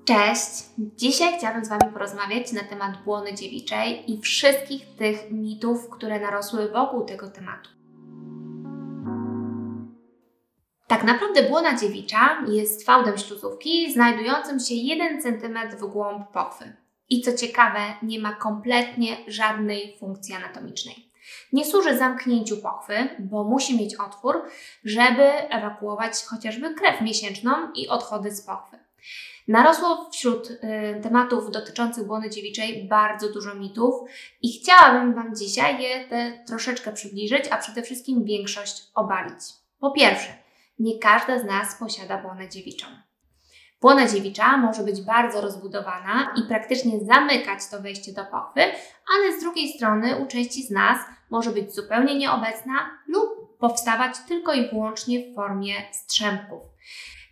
Cześć! Dzisiaj chciałabym z Wami porozmawiać na temat błony dziewiczej i wszystkich tych mitów, które narosły wokół tego tematu. Tak naprawdę błona dziewicza jest fałdem śluzówki znajdującym się 1 cm w głąb pochwy. I co ciekawe, nie ma kompletnie żadnej funkcji anatomicznej. Nie służy zamknięciu pochwy, bo musi mieć otwór, żeby ewakuować chociażby krew miesięczną i odchody z pochwy. Narosło wśród tematów dotyczących błony dziewiczej bardzo dużo mitów i chciałabym Wam dzisiaj je troszeczkę przybliżyć, a przede wszystkim większość obalić. Po pierwsze, nie każda z nas posiada błonę dziewiczą. Błona dziewicza może być bardzo rozbudowana i praktycznie zamykać to wejście do pochwy, ale z drugiej strony u części z nas może być zupełnie nieobecna lub powstawać tylko i wyłącznie w formie strzępków.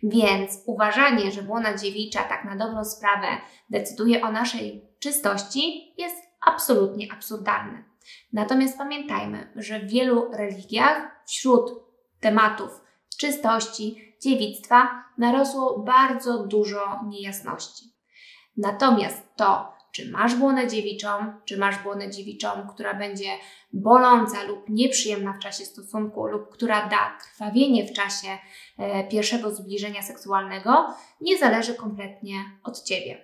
Więc uważanie, że błona dziewicza tak na dobrą sprawę decyduje o naszej czystości, jest absolutnie absurdalne. Natomiast pamiętajmy, że w wielu religiach wśród tematów czystości, dziewictwa narosło bardzo dużo niejasności. Natomiast to, czy masz błonę dziewiczą, która będzie boląca lub nieprzyjemna w czasie stosunku lub która da krwawienie w czasie pierwszego zbliżenia seksualnego, nie zależy kompletnie od Ciebie.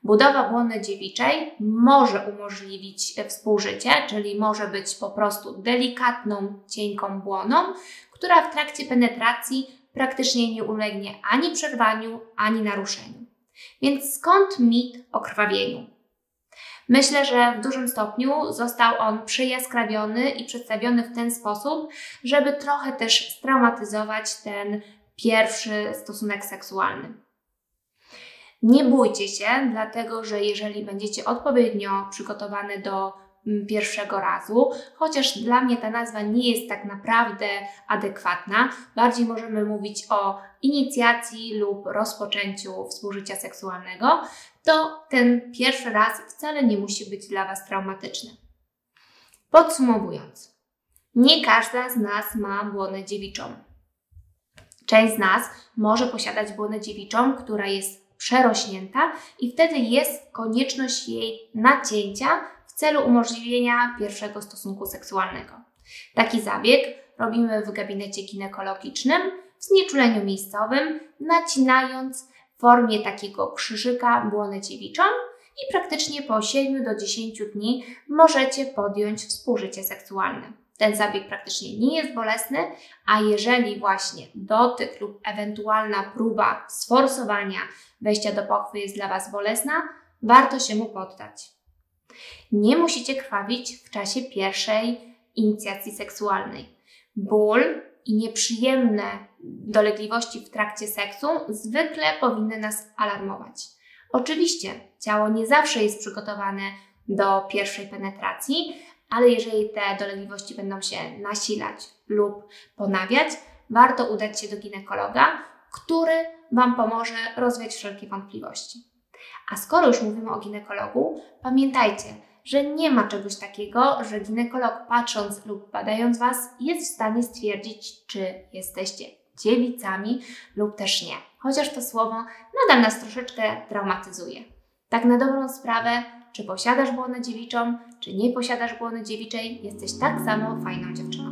Budowa błony dziewiczej może umożliwić współżycie, czyli może być po prostu delikatną, cienką błoną, która w trakcie penetracji praktycznie nie ulegnie ani przerwaniu, ani naruszeniu. Więc skąd mit o krwawieniu? Myślę, że w dużym stopniu został on przejaskrawiony i przedstawiony w ten sposób, żeby trochę też straumatyzować ten pierwszy stosunek seksualny. Nie bójcie się, dlatego że jeżeli będziecie odpowiednio przygotowane do pierwszego razu, chociaż dla mnie ta nazwa nie jest tak naprawdę adekwatna, bardziej możemy mówić o inicjacji lub rozpoczęciu współżycia seksualnego, to ten pierwszy raz wcale nie musi być dla Was traumatyczny. Podsumowując, nie każda z nas ma błonę dziewiczą. Część z nas może posiadać błonę dziewiczą, która jest przerośnięta i wtedy jest konieczność jej nacięcia w celu umożliwienia pierwszego stosunku seksualnego. Taki zabieg robimy w gabinecie ginekologicznym w znieczuleniu miejscowym, nacinając w formie takiego krzyżyka błonę dziewiczą i praktycznie po 7 do 10 dni możecie podjąć współżycie seksualne. Ten zabieg praktycznie nie jest bolesny, a jeżeli właśnie dotyk lub ewentualna próba sforsowania wejścia do pochwy jest dla Was bolesna, warto się mu poddać. Nie musicie krwawić w czasie pierwszej inicjacji seksualnej. Ból i nieprzyjemne dolegliwości w trakcie seksu zwykle powinny nas alarmować. Oczywiście ciało nie zawsze jest przygotowane do pierwszej penetracji, ale jeżeli te dolegliwości będą się nasilać lub ponawiać, warto udać się do ginekologa, który Wam pomoże rozwiać wszelkie wątpliwości. A skoro już mówimy o ginekologu, pamiętajcie, że nie ma czegoś takiego, że ginekolog patrząc lub badając Was jest w stanie stwierdzić, czy jesteście dziewicami lub też nie. Chociaż to słowo nadal nas troszeczkę traumatyzuje. Tak na dobrą sprawę, czy posiadasz błonę dziewiczą, czy nie posiadasz błony dziewiczej, jesteś tak samo fajną dziewczyną.